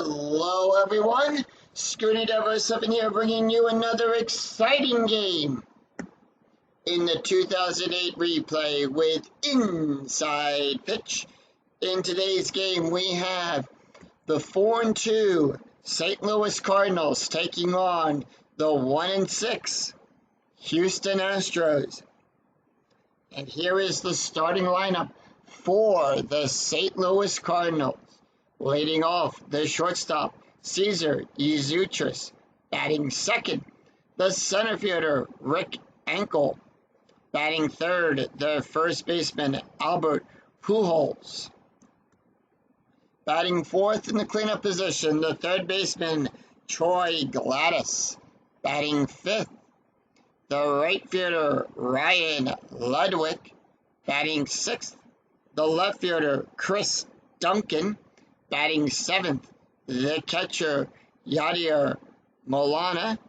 Hello everyone, Scooty Devo 7 here bringing you another exciting game in the 2008 replay with Inside Pitch. In today's game we have the 4-2 St. Louis Cardinals taking on the 1-6 Houston Astros. And here is the starting lineup for the St. Louis Cardinals. Leading off, the shortstop, Cesar Yzutris. Batting second, the center fielder, Rick Ankel. Batting third, the first baseman, Albert Pujols. Batting fourth in the cleanup position, the third baseman, Troy Gladys. Batting fifth, the right fielder, Ryan Ludwig. Batting sixth, the left fielder, Chris Duncan. Batting seventh, the catcher, Yadier Molina.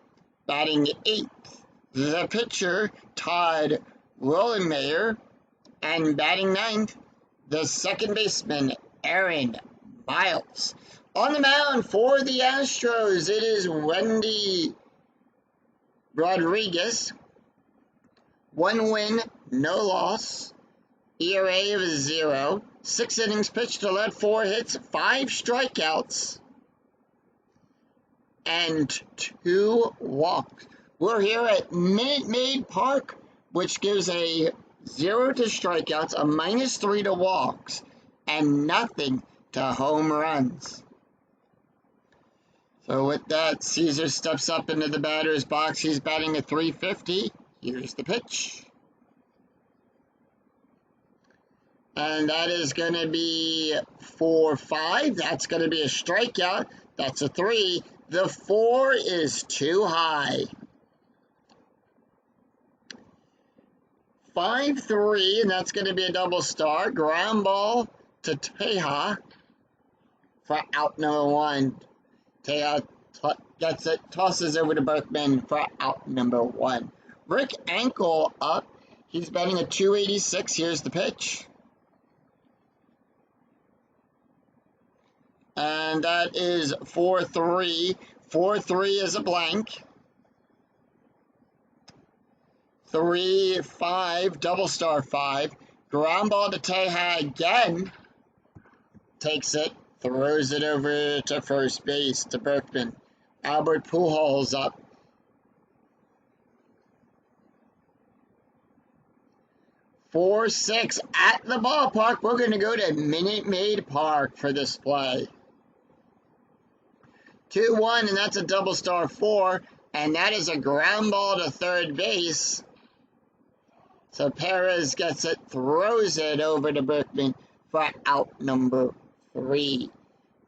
Batting eighth, the pitcher, Todd Rollenmayer. And batting ninth, the second baseman, Aaron Miles. On the mound for the Astros, it is Wendy Rodriguez. 1 win, no loss. ERA of 0. 6 innings pitched, allowed 4 hits, 5 strikeouts, and 2 walks. We're here at Minute Maid Park, which gives a 0 to strikeouts, a -3 to walks, and nothing to home runs. So with that, Cesar steps up into the batter's box. He's batting a .350. Here's the pitch. And that is going to be 4-5. That's going to be a strikeout. That's a 3. The 4 is too high. 5-3, and that's going to be a double star. Ground ball to Teja for out number 1. Teja gets it, tosses over to Berkman for out number 1. Rick Ankel up. He's batting a .286. Here's the pitch. And that is 4-3. 4-3 is a blank. 3-5, double star 5. Ground ball to Teja again. Takes it, throws it over to first base to Berkman. Albert Pujols up. 4-6 at the ballpark. We're going to go to Minute Maid Park for this play. 2-1, and that's a double star 4, and that is a ground ball to third base. So Perez gets it, throws it over to Berkman for out number 3.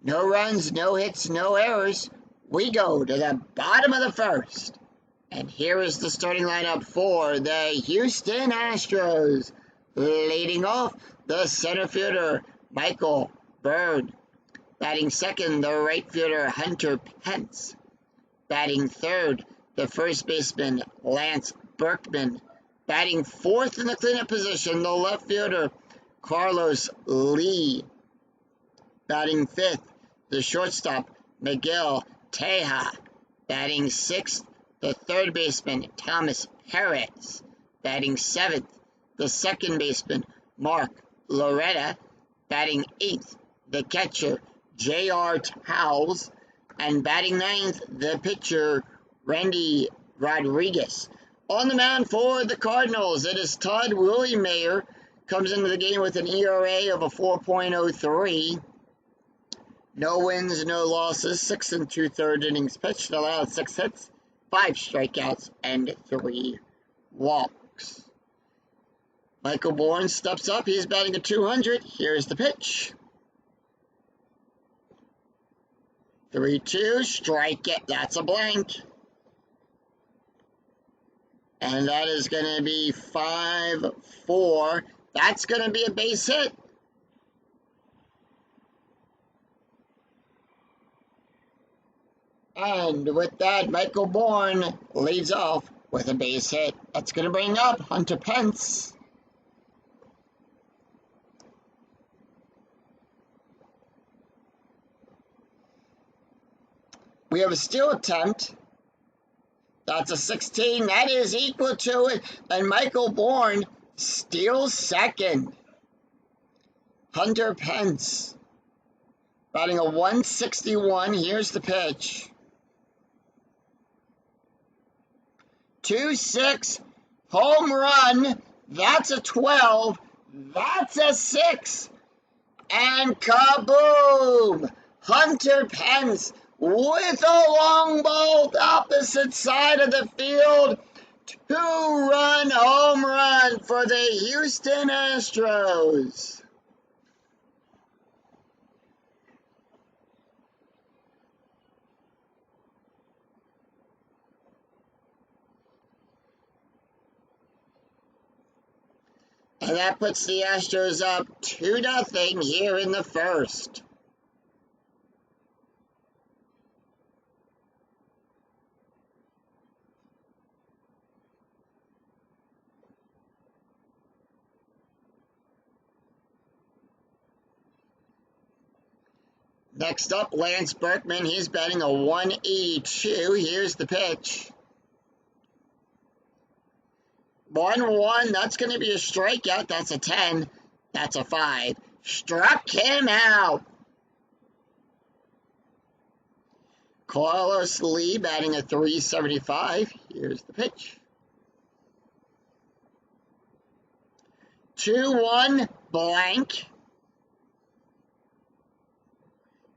No runs, no hits, no errors. We go to the bottom of the first. And here is the starting lineup for the Houston Astros. Leading off, the center fielder, Michael Bird. Batting second, the right fielder, Hunter Pence. Batting third, the first baseman, Lance Berkman. Batting fourth in the cleanup position, the left fielder, Carlos Lee. Batting fifth, the shortstop, Miguel Teja. Batting sixth, the third baseman, Thomas Perez. Batting seventh, the second baseman, Mark Loretta. Batting eighth, the catcher, J.R. Towles. And batting ninth, the pitcher, Randy Rodriguez. On the mound for the Cardinals, it is Todd Rollenmayer. Comes into the game with an ERA of a 4.03. No wins, no losses. 6 2/3 innings pitched, allowed 6 hits, 5 strikeouts, and 3 walks. Michael Bourne steps up. He's batting a .200. Here's the pitch. 3-2, strike it. That's a blank. And that is going to be 5-4. That's going to be a base hit. And with that, Michael Bourne leads off with a base hit. That's going to bring up Hunter Pence. We have a steal attempt. That's a 16. That is equal to it. And Michael Bourne steals second. Hunter Pence batting a 161. Here's the pitch. 2-6. Home run. That's a 12. That's a 6. And kaboom! Hunter Pence with a long ball opposite side of the field. 2-run home run for the Houston Astros. And that puts the Astros up 2-0 here in the first. Next up, Lance Berkman. He's batting a 182. Here's the pitch. 1-1, that's going to be a strikeout. That's a 10. That's a 5. Struck him out. Carlos Lee batting a 375. Here's the pitch. 2-1, blank.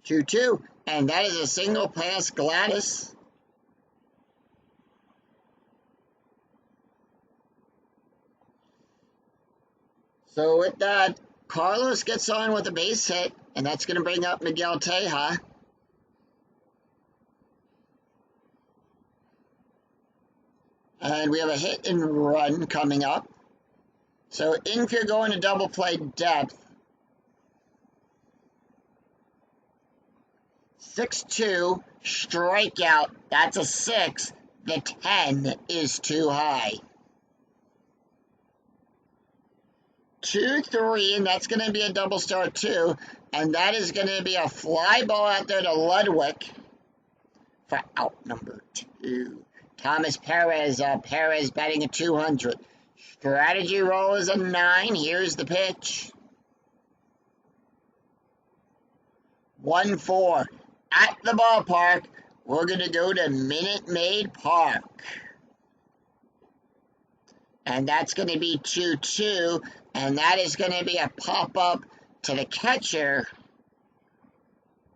2-2, and that is a single pass Gladys. So with that, Carlos gets on with a base hit, and that's going to bring up Miguel Teja. And we have a hit and run coming up. So infield going to double play depth. 6-2, strikeout. That's a 6. The 10 is too high. 2-3, and that's going to be a double star 2, and that is going to be a fly ball out there to Ludwig for out number 2. Thomas Perez, Perez batting a 200. Strategy roll is a 9. Here's the pitch. 1-4. At the ballpark, we're going to go to Minute Maid Park. And that's going to be 2-2. And that is going to be a pop-up to the catcher.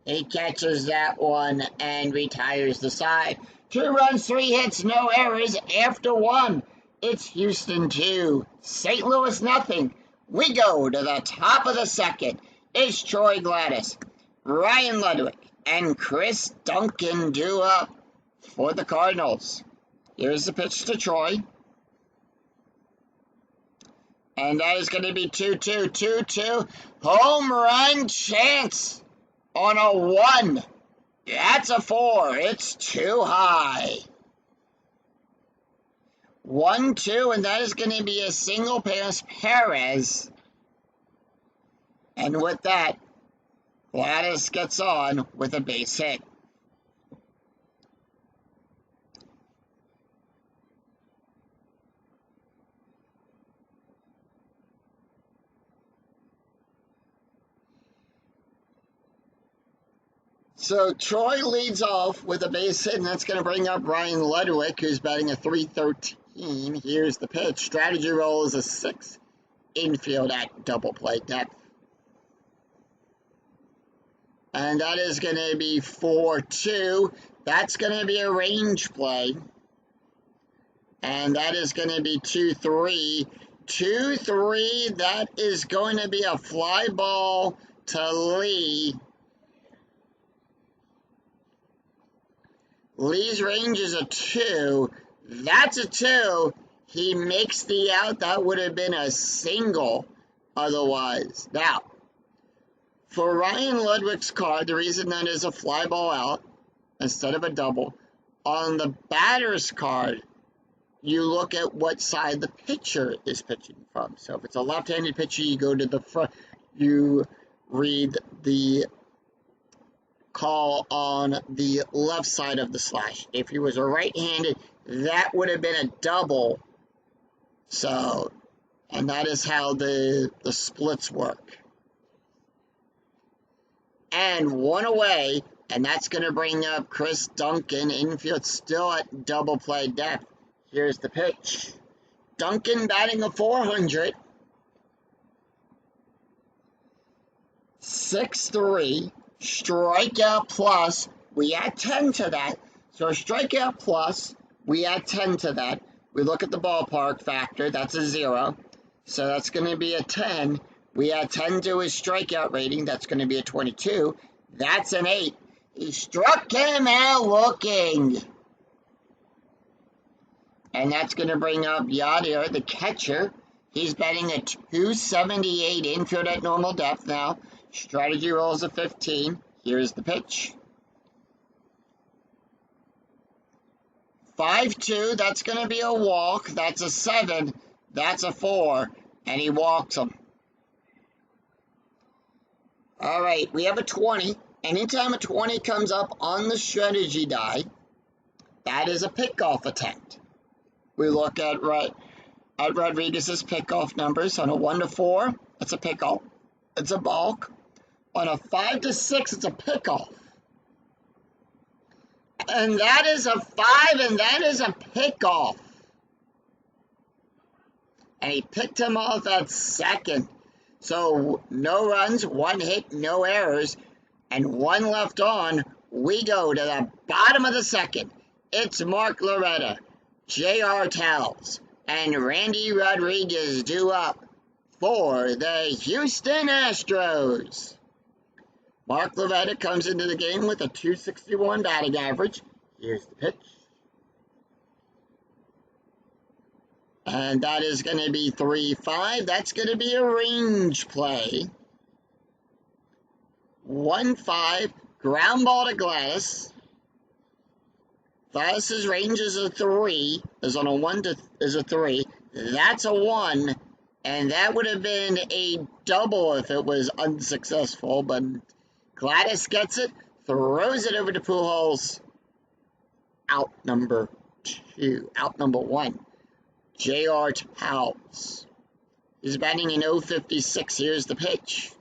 He catches that one and retires the side. 2 runs, 3 hits, no errors. After 1, it's Houston 2, St. Louis nothing. We go to the top of the second. It's Troy Gladys, Ryan Ludwig, and Chris Duncan due up for the Cardinals. Here's the pitch to Troy. And that is going to be 2-2, 2-2. Home run chance on a 1. That's a 4. It's too high. 1-2, and that is going to be a single pass Perez. And with that, Gladys gets on with a base hit. So Troy leads off with a base hit, and that's going to bring up Ryan Ludwig, who's batting a 313. Here's the pitch. Strategy roll is a 6. Infield at double play depth. And that is going to be 4-2. That's going to be a range play. And that is going to be 2-3. 2-3, that is going to be a fly ball to Lee. Lee's range is a 2. That's a 2. He makes the out. That would have been a single otherwise. Now, for Ryan Ludwig's card, the reason that is a fly ball out instead of a double, on the batter's card, you look at what side the pitcher is pitching from. So if it's a left-handed pitcher, you go to the front. You read the call on the left side of the slash. If he was a right-handed, that would have been a double. So, and that is how the splits work. And one away, and that's going to bring up Chris Duncan. Infield still at double play depth. Here's the pitch. Duncan batting a 400. 6-3. Strikeout plus. We add 10 to that. So a strikeout plus, we add 10 to that. We look at the ballpark factor. That's a 0. So that's going to be a 10. We add 10 to his strikeout rating. That's going to be a 22. That's an 8. He struck him out looking. And that's going to bring up Yadier, the catcher. He's batting a 278, infield at normal depth now. Strategy rolls a 15. Here's the pitch. 5-2, that's going to be a walk. That's a 7. That's a 4. And he walks him. All right, we have a 20. Anytime a 20 comes up on the strategy die, that is a pickoff attempt. We look at Rodriguez's pickoff numbers. On a 1-4, it's a pickoff. It's a balk. On a 5-6, it's a pickoff. And that is a 5, and that is a pickoff. And he picked him off at second. So no runs, 1 hit, no errors, and 1 left on. We go to the bottom of the second. It's Mark Loretta, J.R. Towles, and Randy Rodriguez due up for the Houston Astros. Mark Loretta comes into the game with a 261 batting average. Here's the pitch. And that is going to be 3-5. That's going to be a range play. 1-5. Ground ball to Gladys. Gladys's range is a 3. Is on a 1 to is a 3. That's a 1. And that would have been a double if it was unsuccessful. But Gladys gets it. Throws it over to Pujols. Out number 2. Out number 1. J.R. Towles. He's batting in 0.56. Here's the pitch.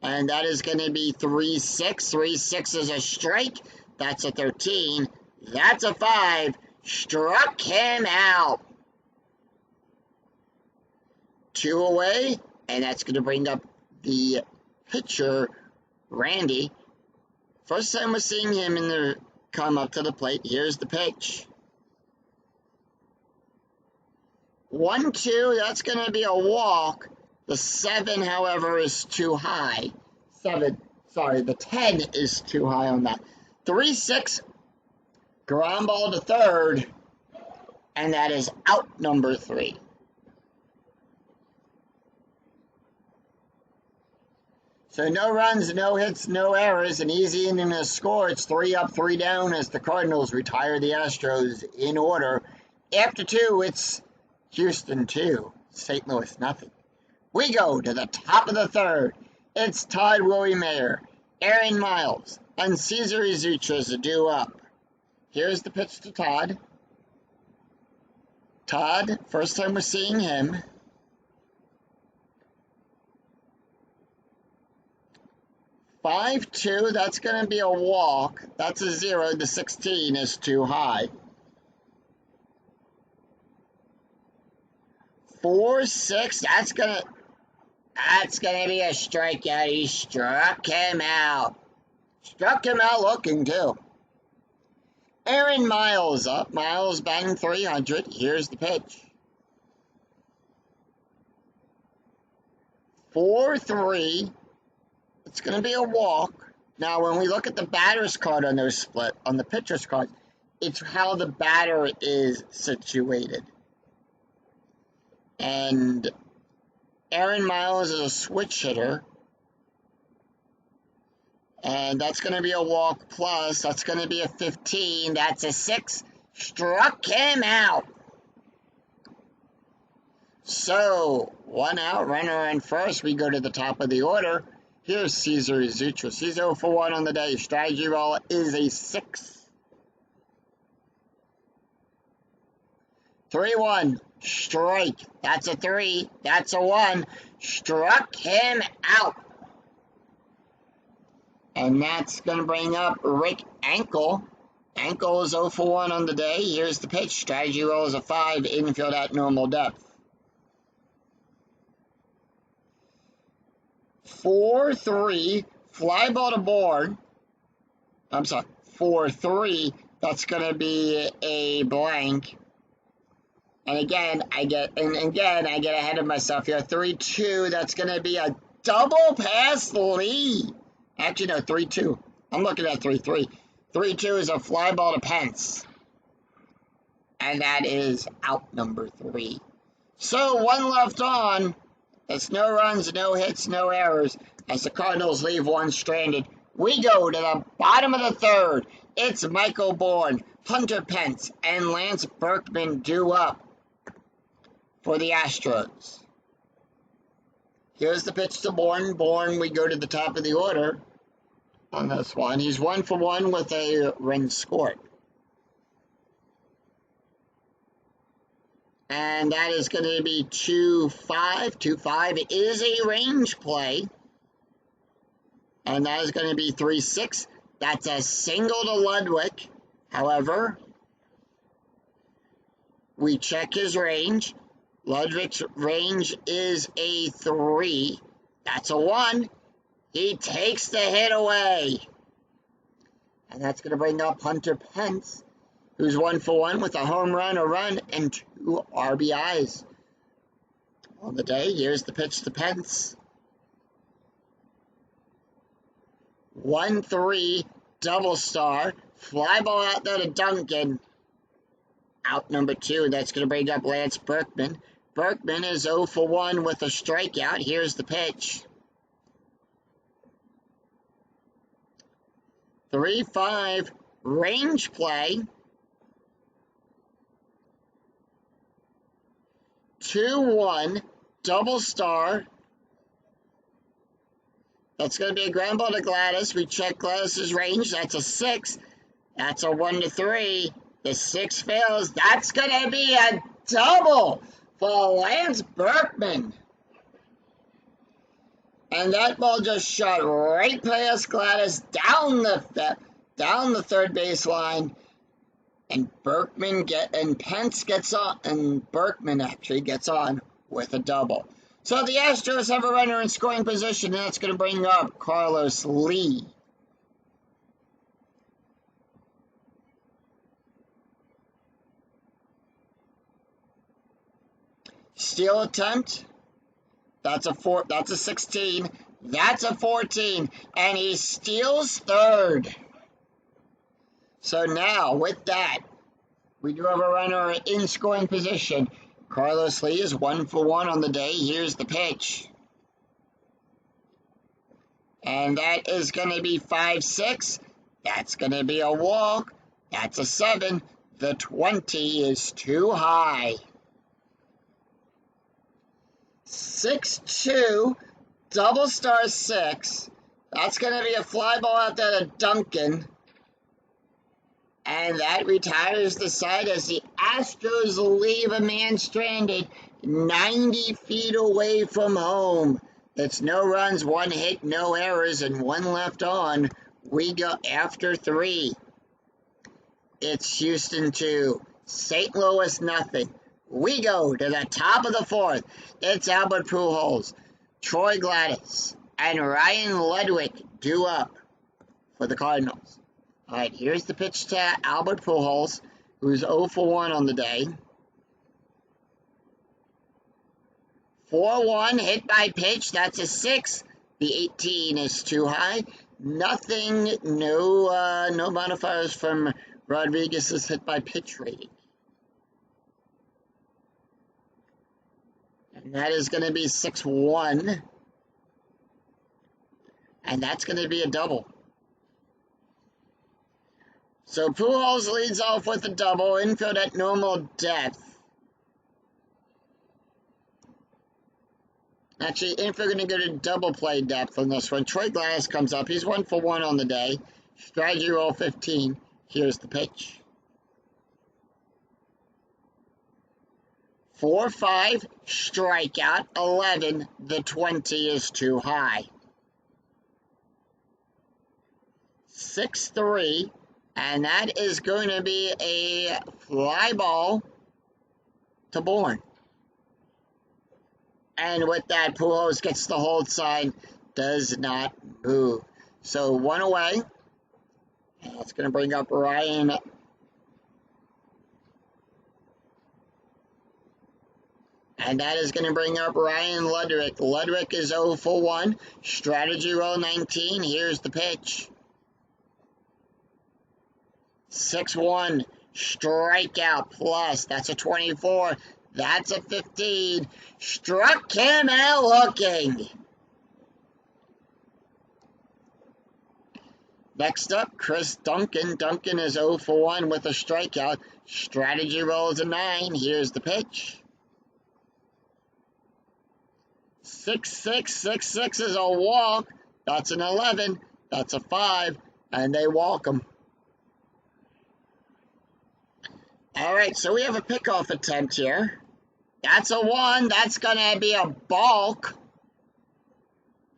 And that is going to be 3-6. 3-6 is a strike. That's a 13. That's a 5. Struck him out. 2 away. And that's going to bring up the pitcher, Randy. First time we're seeing him come up to the plate. Here's the pitch. 1-2, that's going to be a walk. The 7, however, is too high. The 10 is too high on that. 3-6, ground ball to third, and that is out number 3. So no runs, no hits, no errors, an easy inning to score. It's 3 up, 3 down as the Cardinals retire the Astros in order. After 2, it's Houston 2, St. Louis nothing. We go to the top of the third. It's Todd Willie Mayer, Aaron Miles, and Cesar Izutras due up. Here's the pitch to Todd. Todd, first time we're seeing him. 5-2, that's going to be a walk. That's a 0. The 16 is too high. 4-6, that's gonna be a strikeout. He struck him out. Struck him out looking too. Aaron Miles up. Miles batting 300. Here's the pitch. 4-3. It's gonna be a walk. Now when we look at the batter's card on those split, on the pitcher's card, it's how the batter is situated. And Aaron Miles is a switch hitter. And that's going to be a walk plus. That's going to be a 15. That's a 6. Struck him out. So, 1 out, runner on first. We go to the top of the order. Here's Cesar Zutris. He's 0 for 1 on the day. Strategy roll is a 6. 3-1. Strike. That's a 3. That's a 1. Struck him out. And that's going to bring up Rick Ankle. Ankle is 0 for 1 on the day. Here's the pitch. Strategy roll is a 5. Infield at normal depth. 4-3. Fly ball to board. I'm sorry. 4-3. That's going to be a blank. And again, I get ahead of myself here. 3-2. That's going to be a double pass lead. Actually, no, 3-2. I'm looking at 3-3. 3-2 is a fly ball to Pence. And that is out number 3. So, 1 left on. It's no runs, no hits, no errors. As the Cardinals leave 1 stranded. We go to the bottom of the 3rd. It's Michael Bourne, Hunter Pence, and Lance Berkman due up for the Astros. Here's the pitch to Bourne. Bourne, we go to the top of the order on this one. He's 1 for 1 with a run scored. And that is going to be 2-5. 2-5 is a range play. And that is going to be 3-6. That's a single to Ludwig. However, we check his range. Ludwig's range is a 3. That's a 1. He takes the hit away. And that's going to bring up Hunter Pence, who's 1 for 1 with a home run, a run, and 2 RBIs. On the day, here's the pitch to Pence. 1-3, double star. Fly ball out there to Duncan. Out number 2, that's going to bring up Lance Berkman. Berkman is 0 for 1 with a strikeout. Here's the pitch. 3-5, range play. 2-1, double star. That's going to be a ground ball to Gladys. We check Gladys's range. That's a 6. That's a 1-3. The 6 fails. That's going to be a double for Lance Berkman. And that ball just shot right past Gladys down the third baseline. And Pence gets on, and Berkman actually gets on with a double. So the Astros have a runner in scoring position, and that's going to bring up Carlos Lee. Steal attempt. That's a 16. That's a 14. And he steals third. So now, with that, we do have a runner in scoring position. Carlos Lee is 1 for 1 on the day. Here's the pitch. And that is going to be 5-6. That's going to be a walk. That's a 7. The 20 is too high. 6-2, double star 6. That's going to be a fly ball out there to Duncan. And that retires the side as the Astros leave a man stranded 90 feet away from home. It's no runs, 1 hit, no errors, and 1 left on. We go after 3. It's Houston 2, St. Louis nothing. We go to the top of the 4th. It's Albert Pujols, Troy Gladys, and Ryan Ludwig due up for the Cardinals. All right, here's the pitch to Albert Pujols, who's 0 for 1 on the day. 4-1, hit by pitch, that's a 6. The 18 is too high. Nothing, no modifiers from Rodriguez's hit by pitch rating. And that is going to be 6-1. And that's going to be a double. So Pujols leads off with a double, infield at normal depth. Actually, if we're going to go to double play depth on this one, Troy Glass comes up. He's 1 for 1 on the day. Strategy roll 15. Here's the pitch. 4-5, strikeout 11. The 20 is too high. 6-3, and that is going to be a fly ball to Bourne. And with that, Pujols gets the hold sign, does not move. So 1 away. That's going to bring up Ryan. And that is going to bring up Ryan Ludwig. Ludwig is 0 for 1. Strategy roll 19. Here's the pitch. 6-1. Strikeout plus. That's a 24. That's a 15. Struck him out looking. Next up, Chris Duncan. Duncan is 0 for 1 with a strikeout. Strategy rolls a 9. Here's the pitch. 6-6. 6-6 is a walk. That's an 11. That's a 5. And they walk him. All right, so we have a pickoff attempt here. That's a 1. That's going to be a balk.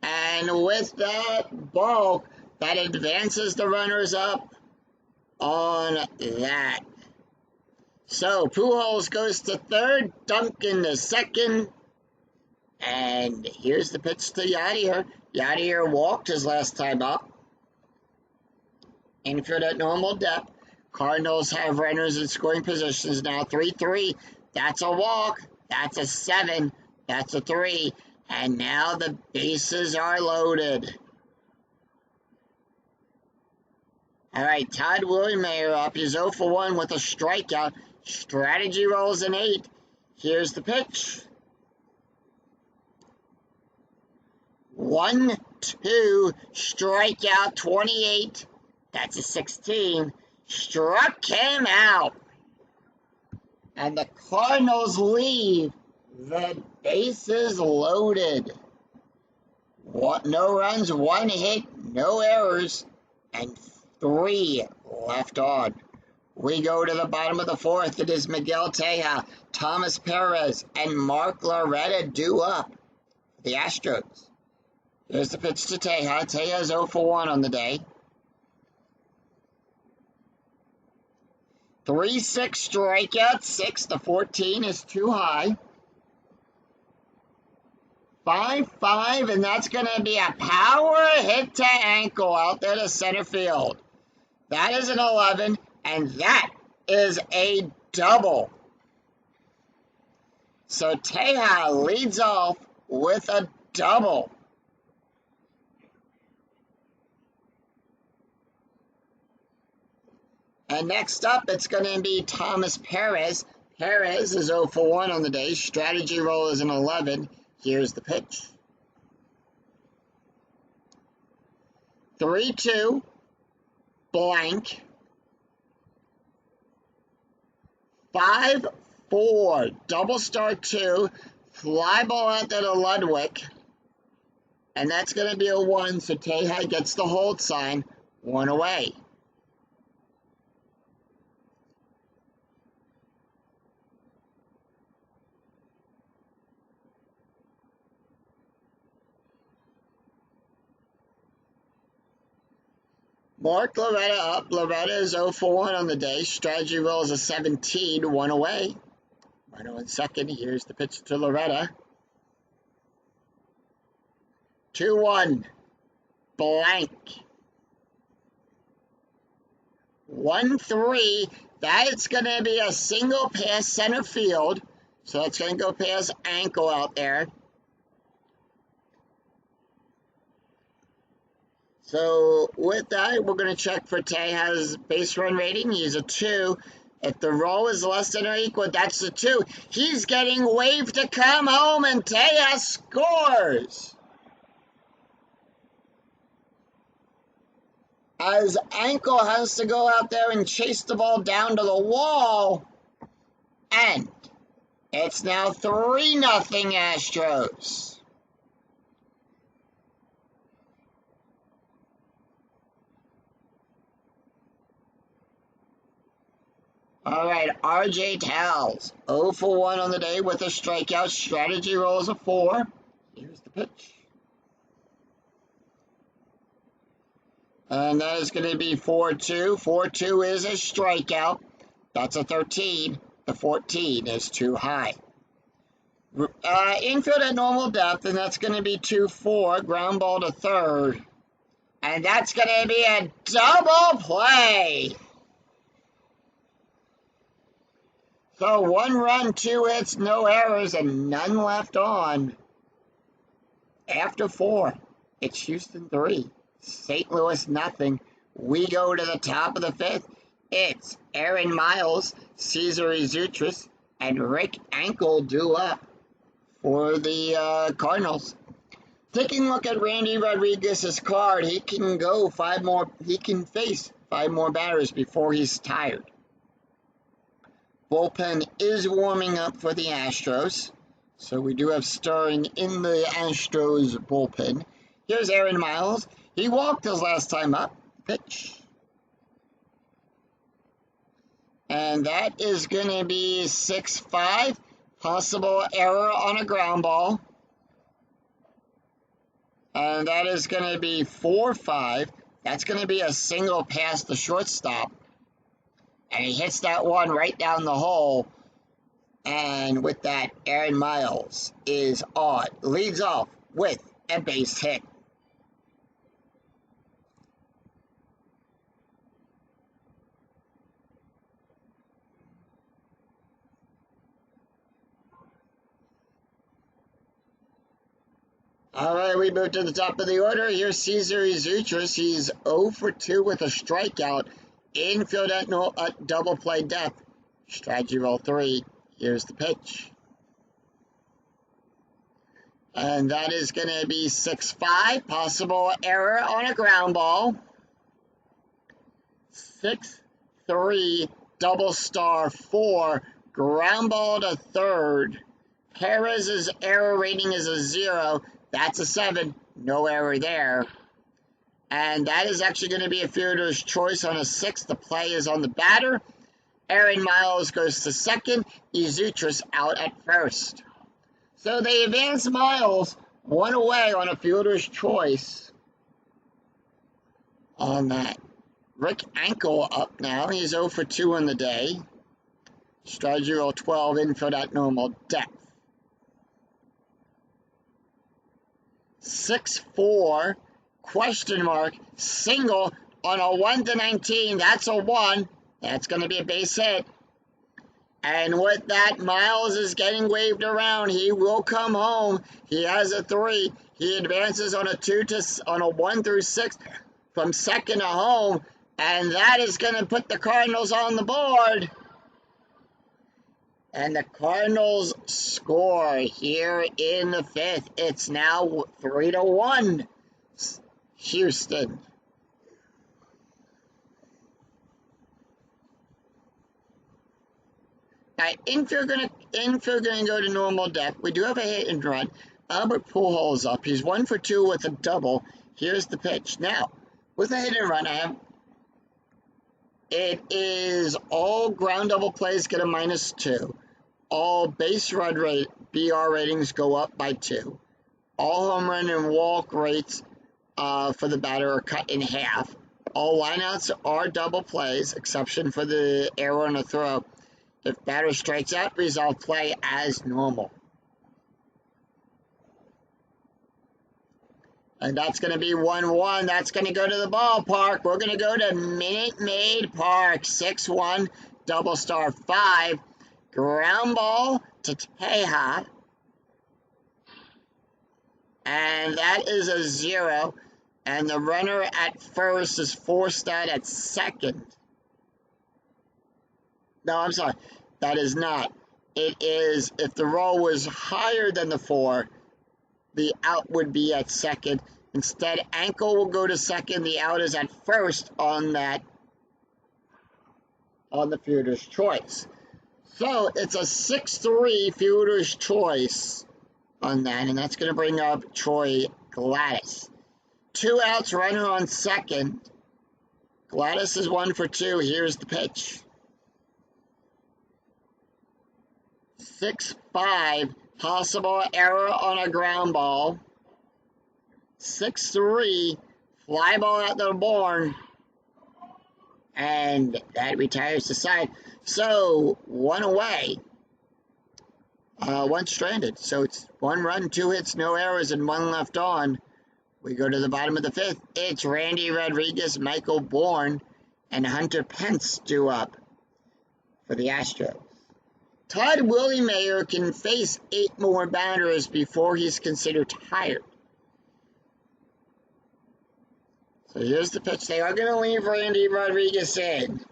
And with that balk, that advances the runners up on that. So Pujols goes to third, Duncan to second. And here's the pitch to Yadier. Yadier walked his last time up. Infield at normal depth. Cardinals have runners in scoring positions now. 3-3. That's a walk. That's a 7. That's a 3. And now the bases are loaded. All right, Todd Williamayer up. He's 0 for 1 with a strikeout. Strategy rolls an 8. Here's the pitch. 1-2. Strikeout 28. That's a 16. Struck him out. And the Cardinals leave the bases loaded. No runs, 1 hit, no errors, and 3 left on. We go to the bottom of the 4th. It is Miguel Tejada, Thomas Perez, and Mark Loretta due up for the Astros. Here's the pitch to Tejada. Teja's 0 for 1 on the day. 3-6 strikeout, 6-14 is too high. 5-5, and that's going to be a power hit to ankle out there to center field. That is an 11, and that is a double. So Tejada leads off with a double. And next up, it's going to be Thomas Perez. Perez is 0 for 1 on the day. Strategy roll is an 11. Here's the pitch. 3-2. Blank. 5-4. Double star 2. Fly ball out there to Ludwig. And that's going to be a 1. So Tejada gets the hold sign. 1 away. Mark Loretta up. Loretta is 0 for 1 on the day. Strategy roll is a 17, 1 away. Runner on second. Here's the pitch to Loretta. 2-1. Blank. 1-3. That's going to be a single pass center field. So it's going to go past ankle out there. So with that, we're going to check for Tejada's base run rating. He's a 2. If the roll is less than or equal, that's a 2. He's getting waved to come home, and Tejada scores. As Ankle has to go out there and chase the ball down to the wall. And it's now 3-0 Astros. All right, RJ Towels, 0 for 1 on the day with a strikeout. Strategy rolls a 4. Here's the pitch. And that is going to be 4-2. 4-2 is a strikeout. That's a 13. The 14 is too high. Infield at normal depth, and that's going to be 2-4. Ground ball to third. And that's going to be a double play. So 1 run, 2 hits, no errors, and none left on. After 4, it's Houston 3, St. Louis nothing. We go to the top of the 5th. It's Aaron Miles, Cesar Izutris, and Rick Ankel due up for the Cardinals. Taking a look at Randy Rodriguez's card, he can go 5 more. He can face 5 more batters before he's tired. Bullpen is warming up for the Astros, so we do have stirring in the Astros bullpen. Here's Aaron Miles. He walked his last time up. Pitch. And that is going to be 6-5. Possible error on a ground ball. And that is going to be 4-5. That's going to be a single past the shortstop. And he hits that one right down the hole. And with that, Aaron Miles is on. Leads off with a base hit. All right, we move to the top of the order. Here's Cesar Izutris. He's 0 for 2 with a strikeout. Infield at double play depth. Strategy roll 3. Here's the pitch. And that is going to be 6-5. Possible error on a ground ball. 6-3. Double star 4. Ground ball to third. Perez's error rating is a 0. That's a 7. No error there. And that is actually going to be a fielder's choice on a 6. The play is on the batter. Aaron Miles goes to second. Izutris out at first. So they advance Miles 1 away on a fielder's choice on that. Rick Ankel up now. He's 0 for 2 on the day. Strategy roll 12. Infield at normal depth. 6-4. Question mark, single on a 1-19. That's a 1. That's going to be a base hit. And with that, Miles is getting waved around. He will come home. He has a 3. He advances on a 1 through 6 from second to home. And that is going to put the Cardinals on the board. And the Cardinals score here in the 5th. It's now 3-1. Houston. All right, infield gonna go to normal depth. We do have a hit and run. Albert Pujols up. He's 1 for 2 with a double. Here's the pitch. Now, with a hit and run, it is all ground double plays get a -2. All base run rate BR ratings go up by 2. All home run and walk rates for the batter are cut in half. All lineouts are double plays, exception for the error on a throw. If batter strikes out, resolve play as normal. And that's going to be 1-1. That's going to go to the ballpark. We're going to go to Minute Maid Park. 6-1, double star 5. Ground ball to Teja. And that is a 0. And the runner at first is forced out at second. No, I'm sorry. That is not. It is, if the roll was higher than the 4, the out would be at second. Instead, Ankel will go to second. The out is at first on the fielder's choice. So it's a 6-3 fielder's choice on that, and that's going to bring up Troy Gladys. 2 outs, runner on second. Gladys is 1 for 2. Here's the pitch. 6-5, possible error on a ground ball. 6-3, fly ball at the barn. And that retires the side. So, one away. One stranded. So it's 1 run, 2 hits, no errors, and 1 left on. We go to the bottom of the 5th. It's Randy Rodriguez, Michael Bourne, and Hunter Pence due up for the Astros. Todd Willie Mayer can face 8 more batters before he's considered tired. So here's the pitch. They are going to leave Randy Rodriguez in.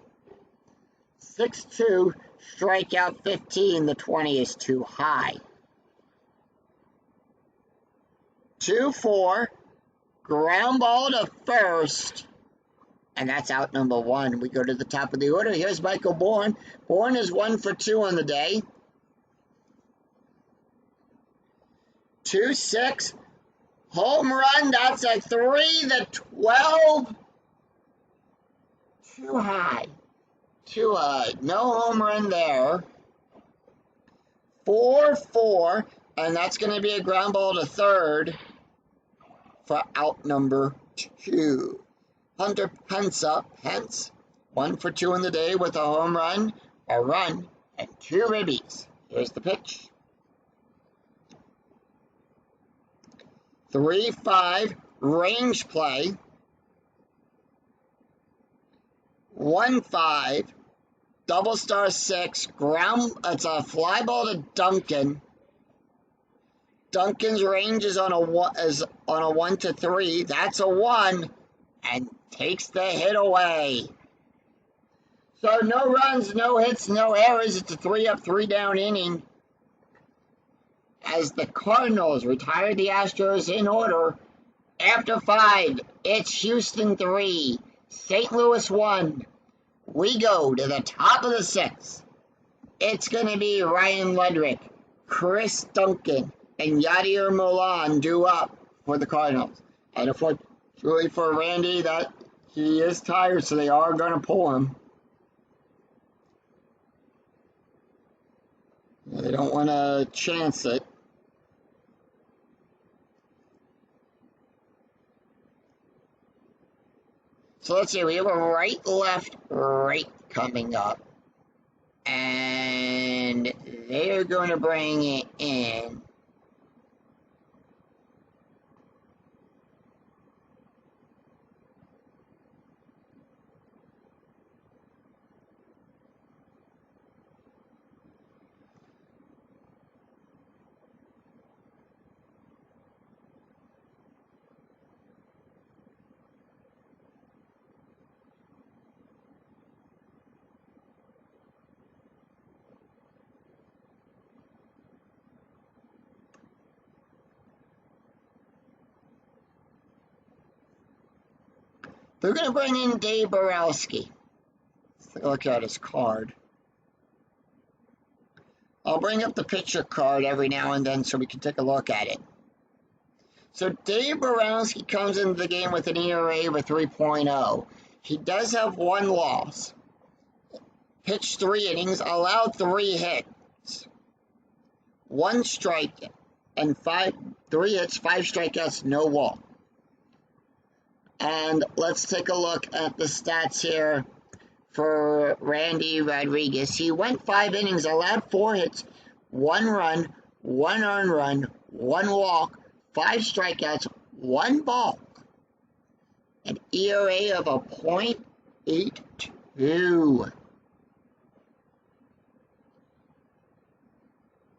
6-2, strikeout 15. The 20 is too high. 2-4, ground ball to first. And that's out number 1. We go to the top of the order. Here's Michael Bourne. Bourne is 1 for 2 on the day. 2-6. Home run. That's a 3. The 12. Too high. Too high. No home run there. 4-4. And that's going to be a ground ball to third for out number 2. Hunter Pence up. Pence, 1 for 2 in the day with a home run, a run, and 2 ribbies. Here's the pitch. 3-5, range play. 1-5, double star 6, ground. It's a fly ball to Duncan. Duncan's range is on a 1-3. That's a 1. And takes the hit away. So no runs, no hits, no errors. It's a 3-up, 3-down inning. As the Cardinals retire the Astros in order. After 5, it's Houston 3, St. Louis 1. We go to the top of the 6th. It's going to be Ryan Ludwig, Chris Duncan, and Yadier Molina due up for the Cardinals. And unfortunately for Randy, that he is tired, so they are going to pull him. They don't want to chance it. So let's see, we have a right, left, right coming up. And they are going to bring it in. They're going to bring in Dave Borowski. Let's take a look at his card. I'll bring up the picture card every now and then so we can take a look at it. So Dave Borowski comes into the game with an ERA of 3.0. He does have 1 loss. Pitched 3 innings, allowed 3 hits. 1 strike and 3 hits, 5 strikeouts, no walk. And let's take a look at the stats here for Randy Rodriguez. He went 5 innings, allowed 4 hits, 1 run, 1 earned run, 1 walk, 5 strikeouts, 1 balk. An ERA of a .82.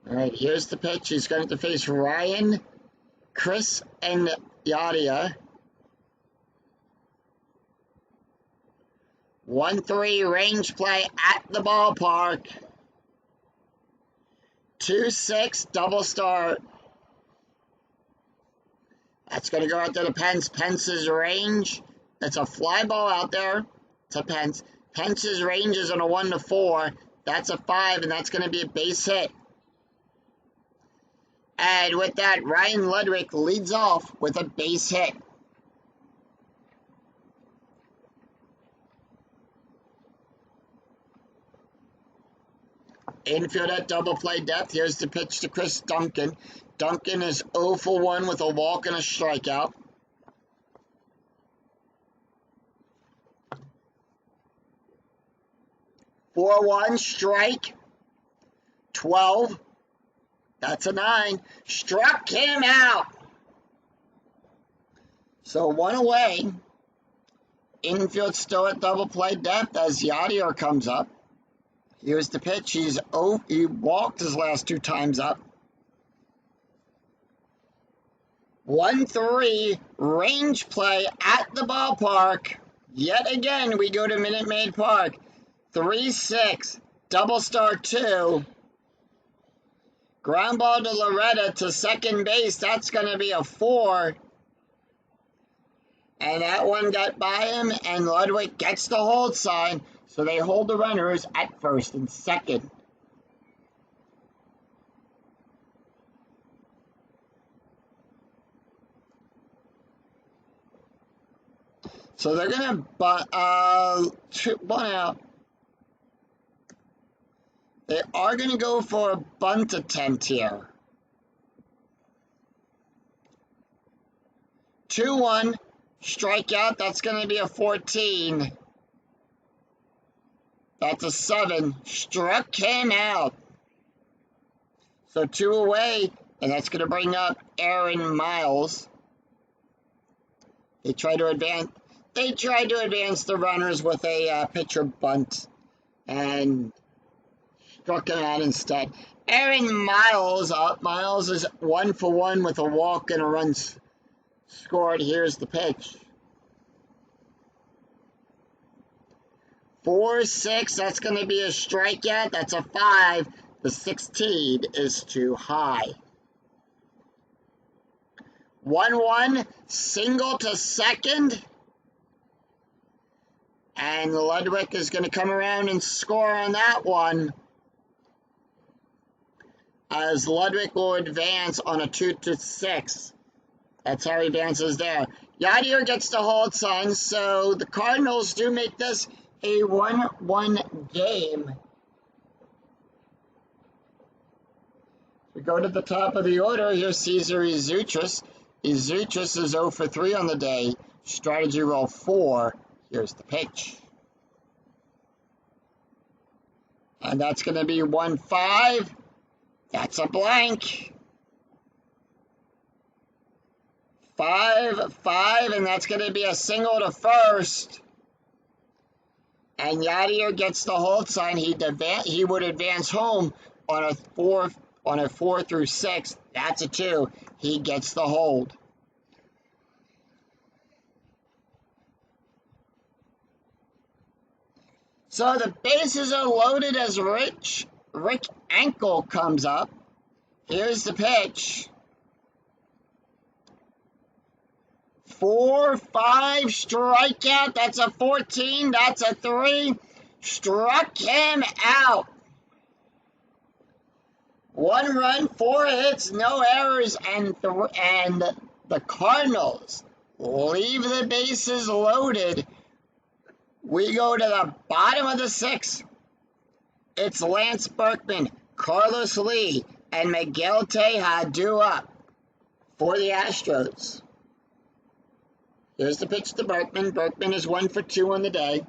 All right, here's the pitch. He's going to face Ryan, Chris, and Yadier. 1-3 range play at the ballpark. 2-6 double start. That's going to go out to the Pence. Pence's range. That's a fly ball out there to Pence. Pence's range is on a 1-4. That's a 5, and that's going to be a base hit. And with that, Ryan Ludwig leads off with a base hit. Infield at double play depth. Here's the pitch to Chris Duncan. Duncan is 0 for 1 with a walk and a strikeout. Four 1 strike. 12. That's a 9. Struck him out. So 1 away. Infield still at double play depth as Yadier comes up. Here's the pitch. He walked his last 2 times up. 1-3 range play at the ballpark. Yet again, we go to Minute Maid Park. 3-6 double star 2. Ground ball to Loretta to second base. That's going to be a 4. And that one got by him, and Ludwig gets the hold sign. So they hold the runners at first and second. So they're going to 1 out. They are going to go for a bunt attempt here. 2-1, strikeout. That's going to be a 14. That's a 7. Struck him out. So 2 away, and that's going to bring up Aaron Miles. They tried to advance the runners with a pitcher bunt, and struck him out instead. Aaron Miles up. Miles is 1 for 1 with a walk and a run scored. Here's the pitch. 4-6. That's going to be a strikeout. That's a 5. The 16 is too high. 1-1. Single to second. And Ludwig is going to come around and score on that one, as Ludwig will advance on a 2-6. That's how he advances there. Yadier gets the hold sign, so the Cardinals do make this a 1-1 game. We go to the top of the order. Here's Cesar Izutris. Izutris is 0 for 3 on the day. Strategy roll 4. Here's the pitch. And that's going to be 1-5. That's a blank. 5-5, and that's going to be a single to first. And Yadier gets the hold sign. He would advance home on a 4 through 6. That's a 2. He gets the hold. So the bases are loaded as Rick Ankle comes up. Here's the pitch. 4-5 strikeout. That's a 14. That's a 3. Struck him out. 1 run, 4 hits, no errors, and the Cardinals leave the bases loaded. We go to the bottom of the 6th. It's Lance Berkman, Carlos Lee, and Miguel Tejada due up for the Astros. Here's the pitch to Berkman. Berkman is 1 for 2 on the day.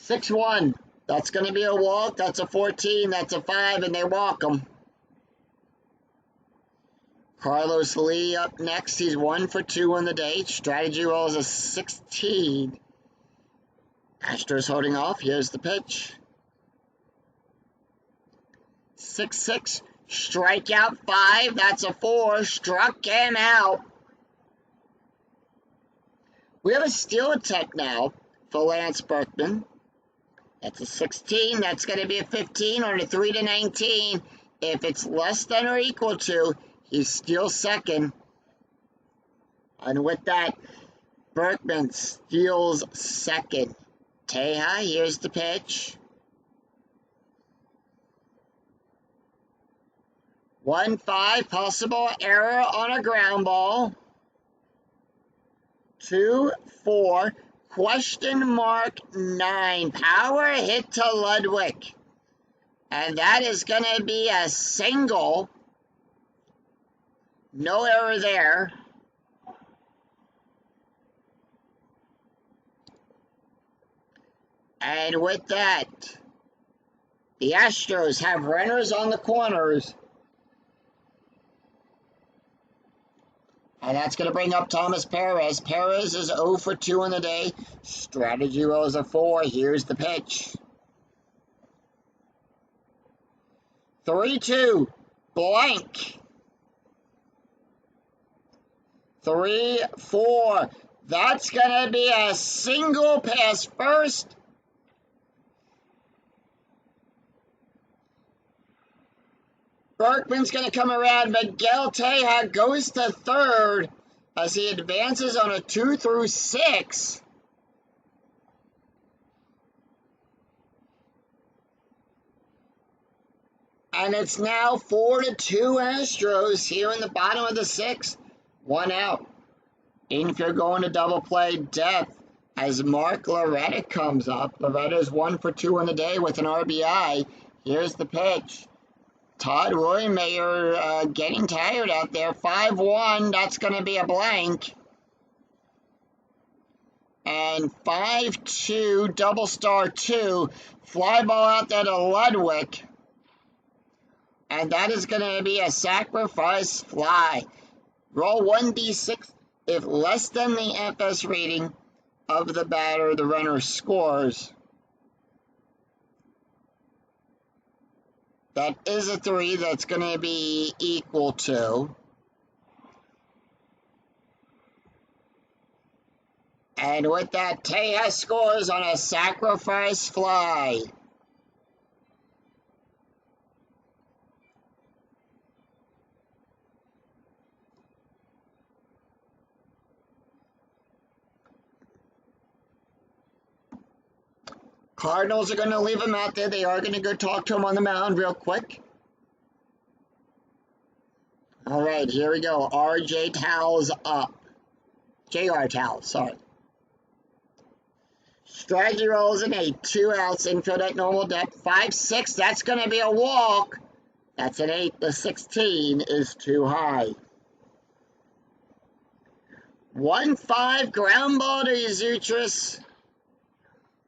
6-1. That's going to be a walk. That's a 14. That's a 5, and they walk him. Carlos Lee up next. He's 1 for 2 on the day. Strategy roll is a 16. Astros holding off. Here's the pitch. 6-6. Strikeout 5. That's a 4. Struck him out. We have a steal attempt now for Lance Berkman. That's a 16. That's going to be a 15 on a 3-19. If it's less than or equal to, he's still second. And with that, Berkman steals second. Tejada, here's the pitch. 1-5, possible error on a ground ball. 2-4, question mark 9. Power hit to Ludwig. And that is going to be a single. No error there. And with that, the Astros have runners on the corners. And that's going to bring up Thomas Perez. Perez is 0 for 2 on the day. Strategy rolls a 4. Here's the pitch. 3-2. Blank. 3-4. That's going to be a single pass first. Berkman's going to come around. Miguel Teja goes to third as he advances on a 2-6. And it's now 4-2 Astros here in the bottom of the 6th. 1 out. Infield going to double play depth as Mark Loretta comes up. Loretta is 1 for 2 on the day with an RBI. Here's the pitch. Todd Roymayer getting tired out there. 5-1. That's going to be a blank. And 5-2. Double star 2. Fly ball out there to Ludwig. And that is going to be a sacrifice fly. Roll 1d6. If less than the FS rating of the batter, the runner scores. That is a 3 that's going to be equal to. And with that, Tejas scores on a sacrifice fly. Cardinals are going to leave him out there. They are going to go talk to him on the mound real quick. All right, here we go. R.J. Towles up. J.R. Towles, sorry. Strategy rolls an 8. 2 outs. Infield at normal depth. 5-6. That's going to be a walk. That's an 8. The 16 is too high. 1-5. Ground ball to Yuzutris.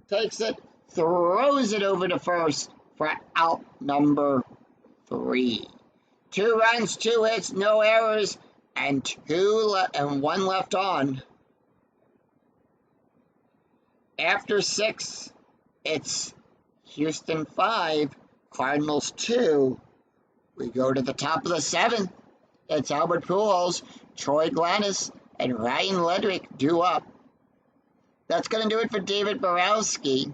Takes it. Throws it over to first for out number 3. 2 runs, 2 hits, no errors, and 1 left on. After 6, it's Houston 5, Cardinals 2. We go to the top of the 7th. It's Albert Pujols, Troy Gladys, and Ryan Ludwig due up. That's going to do it for David Borowski.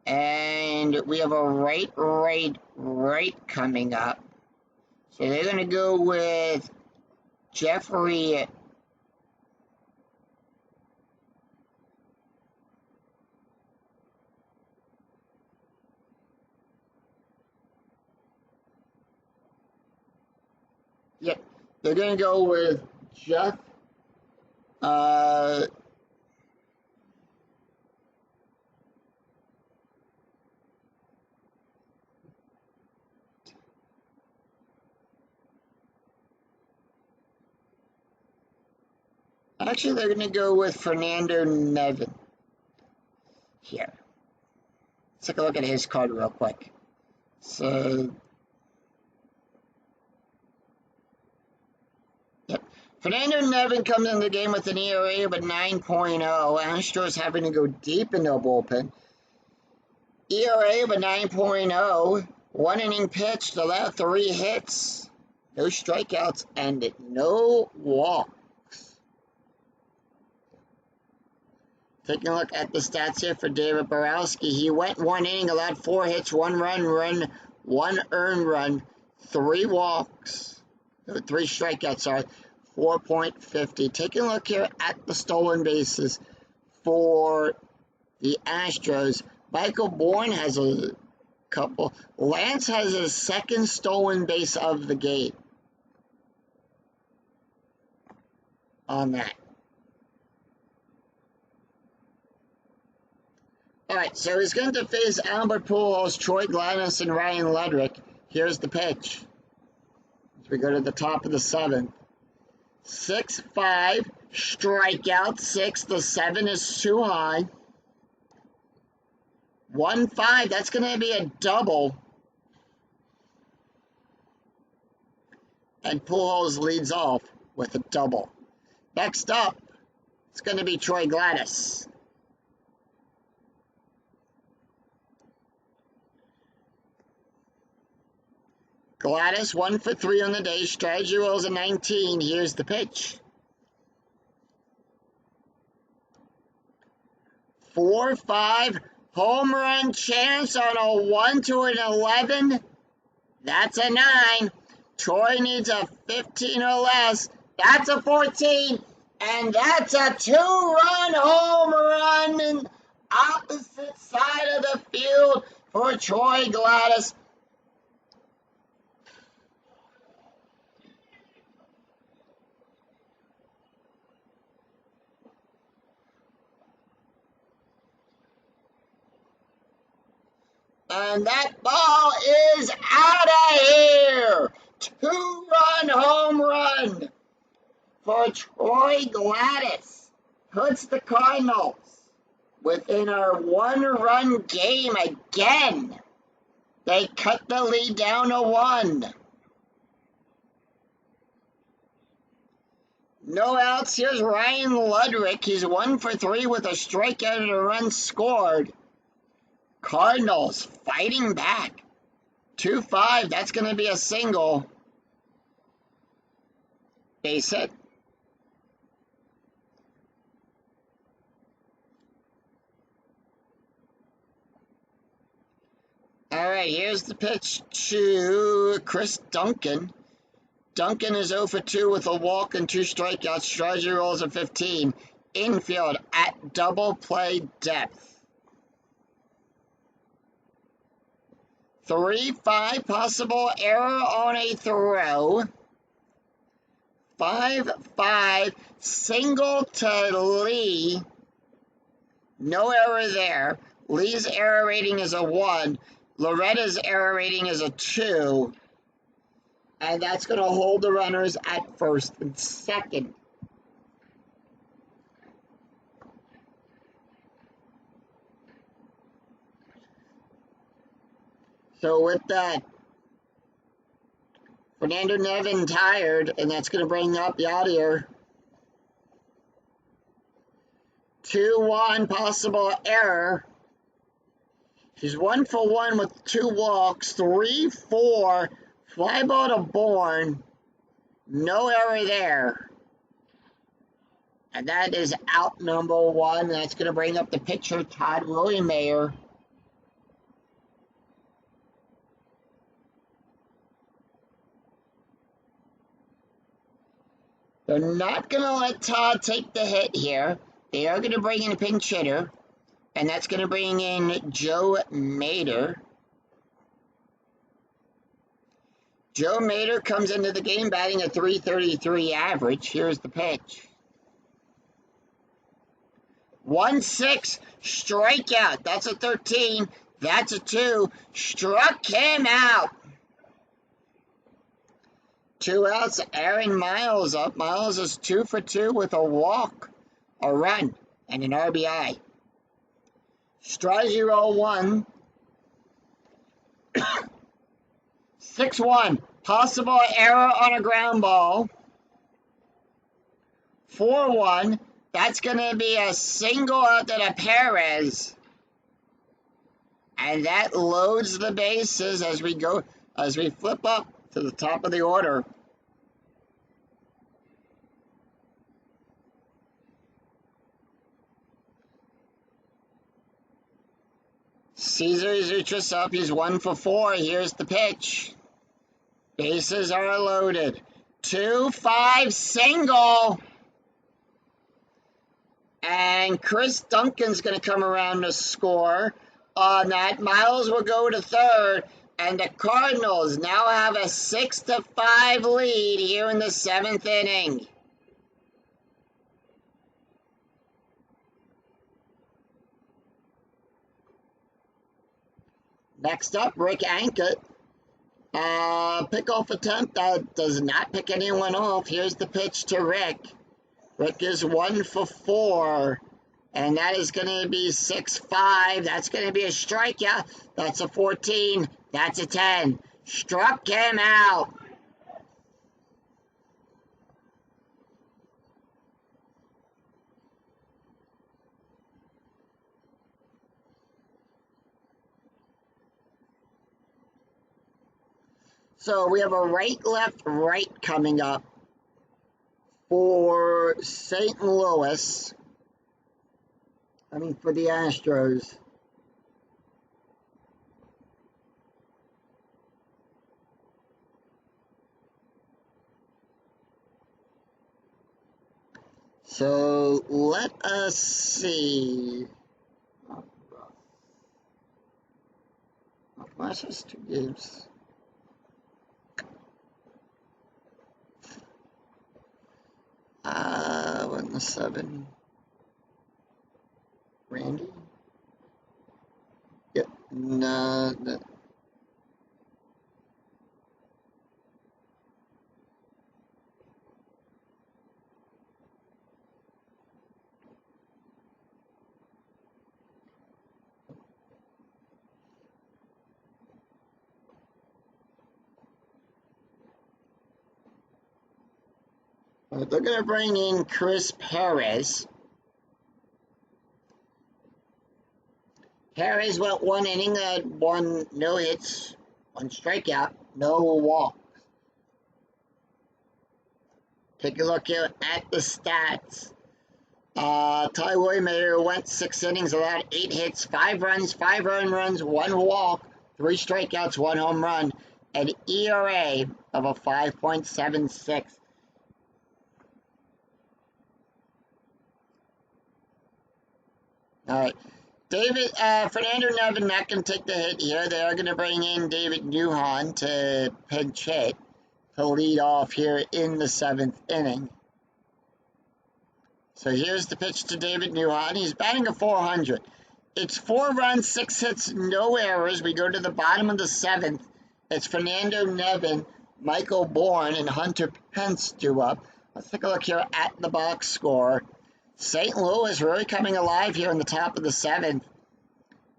And we have a right coming up. So they're going to go with Jeffrey. Yep, they're going to go with Jeff. Actually, they're going to go with Fernando Nevin here. Let's take a look at his card real quick. So, yep. Fernando Nevin comes in the game with an ERA of a 9.0. Astros having to go deep into a bullpen. ERA of a 9.0. 1 inning pitched, allowed 3 hits, no strikeouts, and no walks. Taking a look at the stats here for David Borowski. He went 1 inning, allowed 4 hits, 1 run, 1 earned run, 3 walks, 3 strikeouts, sorry, 4.50. Taking a look here at the stolen bases for the Astros. Michael Bourne has a couple. Lance has his 2nd stolen base of the game on that. right, so he's going to face Albert Pujols, Troy Glanis, and Ryan Ludwick. Here's the pitch. As we go to the top of the 7th. 6-5, strikeout 6. The 7 is too high. 1-5, that's going to be a double. And Pujols leads off with a double. Next up, it's going to be Troy Glanis. Glanis 1 for 3 on the day. Strategy rolls a 19. Here's the pitch. 4-5. Home run chance on a 1 to an 11. That's a 9. Troy needs a 15 or less. That's a 14. And that's a 2-run home run in opposite side of the field for Troy Glanis. And that ball is out of here. 2-run home run for Troy Glanis. Puts the Cardinals within a 1-run game again. They cut the lead down to 1. No outs. Here's Ryan Ludwick. He's 1 for 3 with a strikeout and a run scored. Cardinals fighting back. 2-5, that's going to be a single. Base hit. All right, here's the pitch to Chris Duncan. Duncan is 0 for 2 with a walk and 2 strikeouts. Strategy rolls a 15. Infield at double play depth. 3-5, possible error on a throw. 5-5, single to Lee. No error there. Lee's error rating is a 1. Loretta's error rating is a 2. And that's going to hold the runners at first and second. So with that, Fernando Nevin tired, and that's going to bring up Yadier. 2-1, possible error. He's 1 for 1 with 2 walks. 3-4, fly ball to Bourne. No error there. And that is out number 1. That's going to bring up the pitcher, Todd Williamayer. They're not going to let Todd take the hit here. They are going to bring in a pinch hitter, and that's going to bring in Joe Mader. Joe Mader comes into the game batting a .333 average. Here's the pitch. 1-6, strikeout. That's a 13. That's a 2. Struck him out. 2 outs, Aaron Miles up. Miles is 2 for 2 with a walk, a run, and an RBI. Strategy roll 1. 6-1, possible error on a ground ball. 4-1, that's going to be a single out to Perez. And that loads the bases as we flip up to the top of the order. Cesar Zutris up. He's 1 for 4. Here's the pitch. Bases are loaded. 2-5 single. And Chris Duncan's going to come around to score on that. Miles will go to third. And the Cardinals now have a 6-5 lead here in the 7th inning. Next up, Rick Ankett. Pickoff attempt that does not pick anyone off. Here's the pitch to Rick. Rick is 1 for 4. And that is going to be 6-5. That's going to be a strikeout. That's a 14. That's a 10. Struck him out. So we have a right, left, right coming up for St. Louis. For the Astros. So let us see. What's this 2 games? When the 7. Randy? Yep. No. They're going to bring in Chris Perez. Perez went 1 inning, had 1 no hits, 1 strikeout, no walks. Take a look here at the stats. Ty Waymaker went 6 innings, allowed 8 hits, 5 runs, 5 earned runs, 1 walk, 3 strikeouts, 1 home run, an ERA of a 5.76. All right. Fernando Nevin not going to take the hit here. They are going to bring in David Newhan to pinch hit to lead off here in the 7th inning. So here's the pitch to David Newhan. He's batting a .400. It's 4 runs, 6 hits, no errors. We go to the bottom of the 7th. It's Fernando Nevin, Michael Bourne, and Hunter Pence due up. Let's take a look here at the box score. St. Louis really coming alive here in the top of the 7th.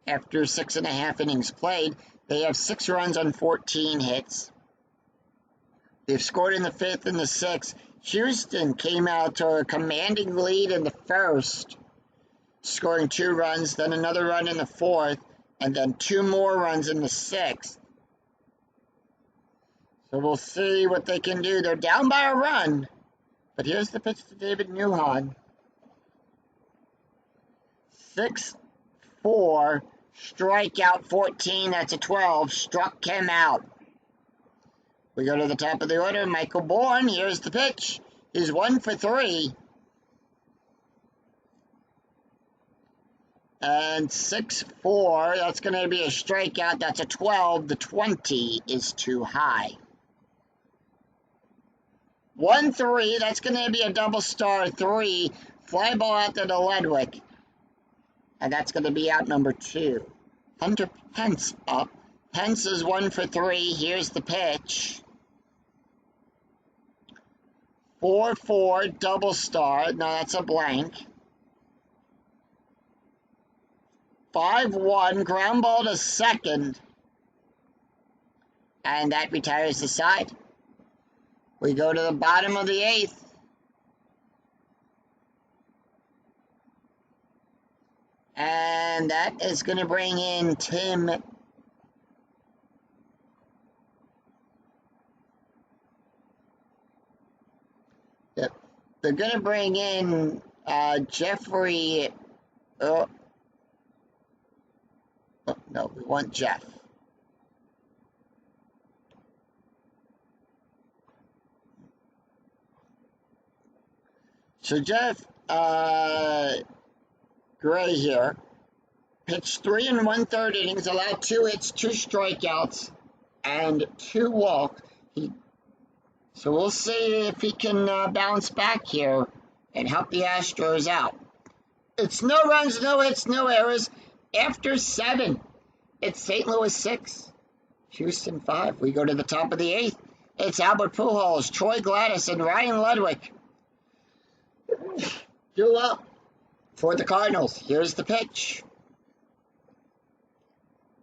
After 6.5 innings played, they have 6 runs on 14 hits. They've scored in the 5th and the 6th. Houston came out to a commanding lead in the 1st, scoring 2 runs, then another run in the 4th, and then 2 more runs in the 6th. So we'll see what they can do. They're down by a run, but here's the pitch to David Newhan. 6-4, strikeout 14, that's a 12, struck him out. We go to the top of the order, Michael Bourne, here's the pitch. He's 1 for 3. And 6-4, that's going to be a strikeout, that's a 12, the 20 is too high. 1-3, that's going to be a double star 3, fly ball out to the Ledwick. And that's going to be out number 2. Hunter Pence up. Pence is 1 for 3. Here's the pitch. 4-4, double star. No, that's a blank. 5-1, ground ball to second. And that retires the side. We go to the bottom of the 8th. And that is going to bring in Tim. Yep. They're going to bring in Jeffrey. Oh, no, we want Jeff. So Jeff Gray here pitched 3 1/3 innings, allowed 2 hits, 2 strikeouts, and 2 walks. So we'll see if he can bounce back here and help the Astros out. It's no runs, no hits, no errors after 7. It's St. Louis 6, Houston 5. We go to the top of the 8th. It's Albert Pujols, Troy Gladys, and Ryan Ludwig. Due up for the Cardinals. Here's the pitch.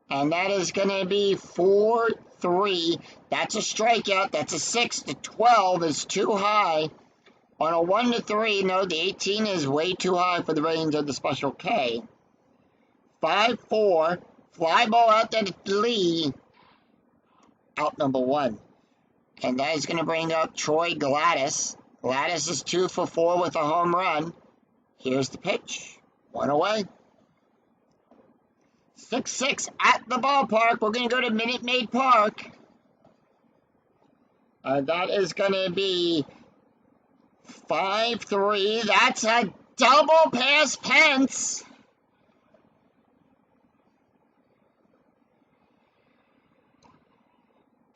And that is going to be 4-3. That's a strikeout. That's a 6. The 12 is too high. On a 1-3, no, the 18 is way too high for the range of the Special K. 5-4. Fly ball out to Lee. Out number 1. And that is going to bring up Troy Gladys. Gladys is 2 for 4 with a home run. Here's the pitch. 1 away. 6-6 at the ballpark. We're going to go to Minute Maid Park. That is going to be 5-3. That's a double past Pence.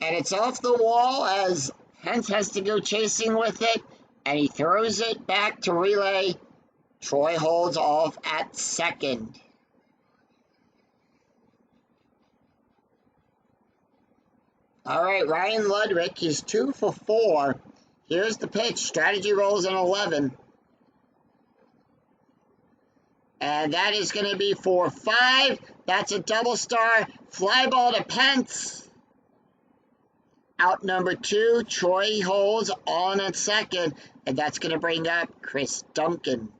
And it's off the wall as Pence has to go chasing with it. And he throws it back to relay. Troy holds off at second. All right, Ryan Ludwig, he's 2 for 4. Here's the pitch. Strategy rolls an 11. And that is going to be 4-5. That's a double star. Fly ball to Pence. Out number 2, Troy holds on at second. And that's going to bring up Chris Duncan.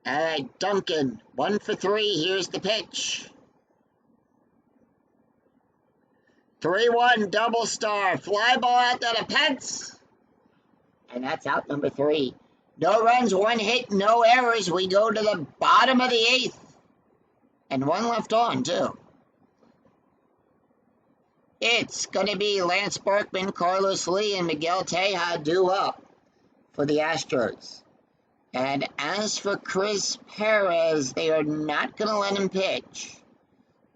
All right, Duncan, 1 for 3. Here's the pitch. 3-1, double star. Fly ball out to Pence. And that's out number 3. No runs, 1 hit, no errors. We go to the bottom of the 8th. And 1 left on, too. It's going to be Lance Berkman, Carlos Lee, and Miguel Tejada due up for the Astros. And as for Chris Perez, they are not going to let him pitch.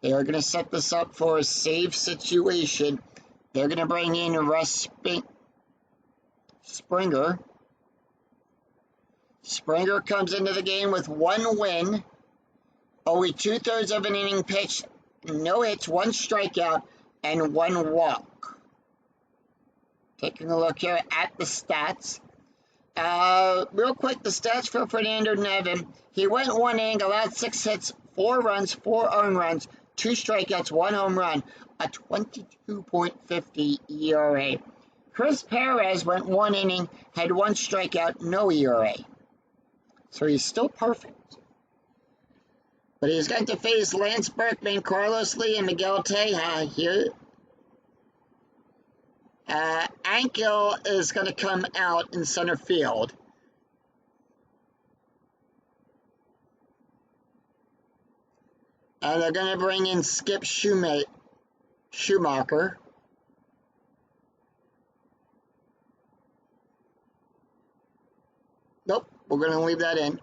They are going to set this up for a safe situation. They're going to bring in Russ Springer. Springer comes into the game with 1 win. Only 2/3 of an inning pitched. No hits, 1 strikeout, and 1 walk. Taking a look here at the stats. Real quick, the stats for Fernando Nevin. He went 1 inning, allowed 6 hits, 4 runs, 4 earned runs, 2 strikeouts, 1 home run, a 22.50 ERA. Chris Perez went 1 inning, had 1 strikeout, no ERA. So he's still perfect. But he's going to face Lance Berkman, Carlos Lee, and Miguel Tejada here. Ankel is going to come out in center field. And they're going to bring in Skip Schumacher. Nope, we're going to leave that in.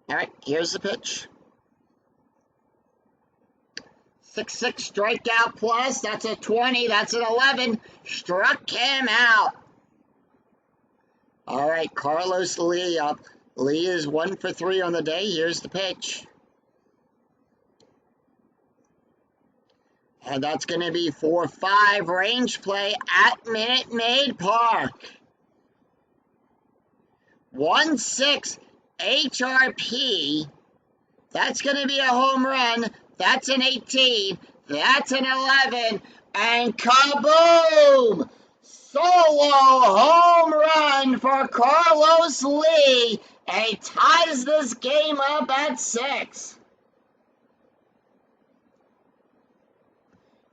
All right, here's the pitch. 6-6 strikeout plus. That's a 20. That's an 11. Struck him out. All right, Carlos Lee up. Lee is 1 for 3 on the day. Here's the pitch. And that's going to be 4-5 range play at Minute Maid Park. 1-6 HRP. That's going to be a home run. That's an 18. That's an 11. And kaboom! Solo home run for Carlos Lee. And he ties this game up at 6.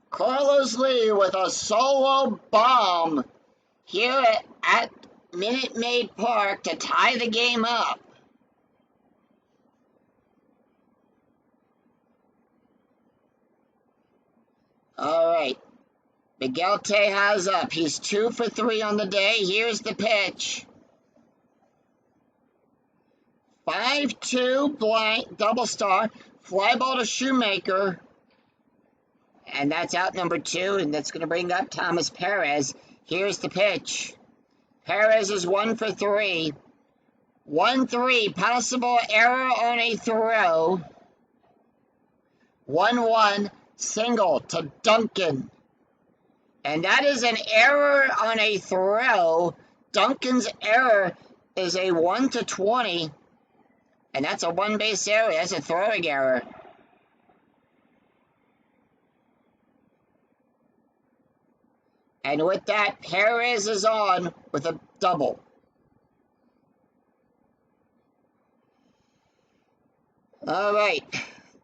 Carlos Lee with a solo bomb here at Minute Maid Park to tie the game up. All right. Miguel Tejada's up. He's 2 for 3 on the day. Here's the pitch. 5-2 blank, double star. Fly ball to Shoemaker. And that's out number 2, and that's going to bring up Thomas Perez. Here's the pitch. Perez is 1 for 3. 1-3, possible error on a throw. 1-1, single to Duncan. And that is an error on a throw. Duncan's error is a 1-20. And that's a one-base error. That's a throwing error. And with that, Perez is on with a double. All right.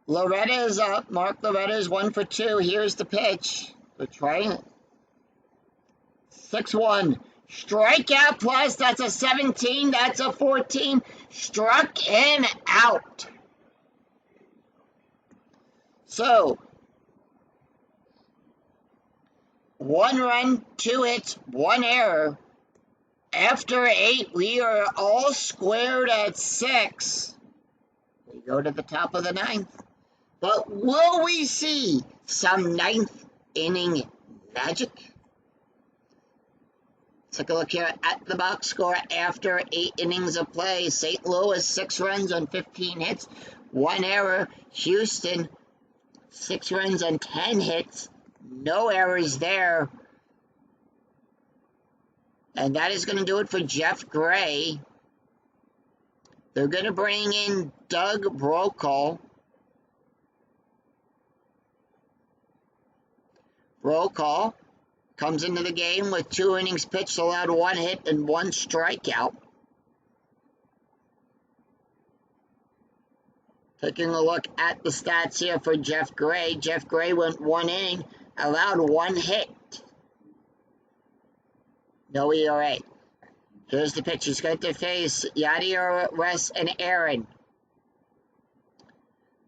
Loretta is up. Mark Loretta is 1 for 2. Here's the pitch. We're trying it. 6-1. Strikeout plus. That's a 17. That's a 14. Struck him out. So, 1 run, 2 hits, 1 error. After 8, we are all squared at 6. We go to the top of the 9th. But will we see some 9th inning magic? Take a look here at the box score after 8 innings of play. St. Louis, 6 runs on 15 hits, 1 error. Houston, 6 runs on 10 hits, no errors there. And that is going to do it for Jeff Gray. They're going to bring in Doug Brokaw. Brokaw comes into the game with 2 innings pitched, allowed 1 hit and 1 strikeout. Taking a look at the stats here for Jeff Gray. Jeff Gray went 1 inning, allowed 1 hit. No ERA. Here's the pitch. He's going to face Yadier, Wes, and Aaron.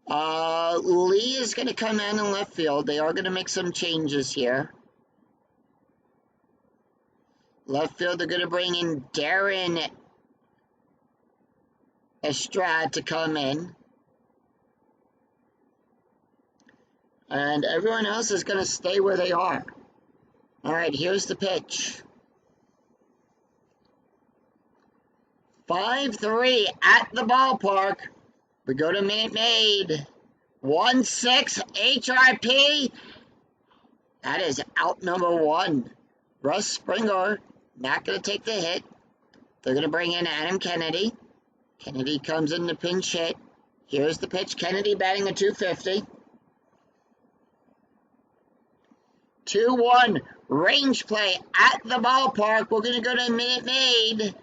Lee is going to come in left field. They are going to make some changes here. Left field, they're going to bring in Darren Estrada to come in. And everyone else is going to stay where they are. All right, here's the pitch. 5-3 at the ballpark. We go to Minute Maid. 1-6 HRP. That is out number 1. Russ Springer not going to take the hit. They're going to bring in Adam Kennedy. Kennedy comes in the pinch hit. Here's the pitch. Kennedy batting a .250. 2-1 range play at the ballpark. We're going to go to Minute Maid.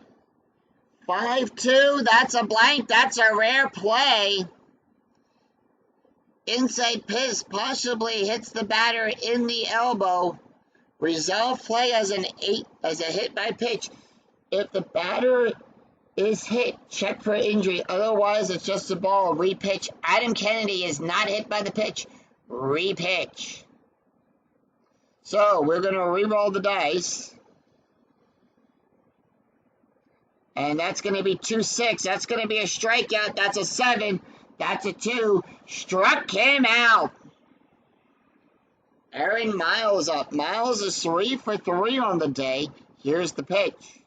5-2, that's a blank, that's a rare play. Inside pitch possibly hits the batter in the elbow. Resolve play as a hit by pitch. If the batter is hit, check for injury. Otherwise, it's just a ball. Repitch. Adam Kennedy is not hit by the pitch. Repitch. So, we're going to re-roll the dice. And that's going to be 2-6. That's going to be a strikeout. That's a 7. That's a 2. Struck him out. Aaron Miles up. Miles is 3 for 3 on the day. Here's the pitch.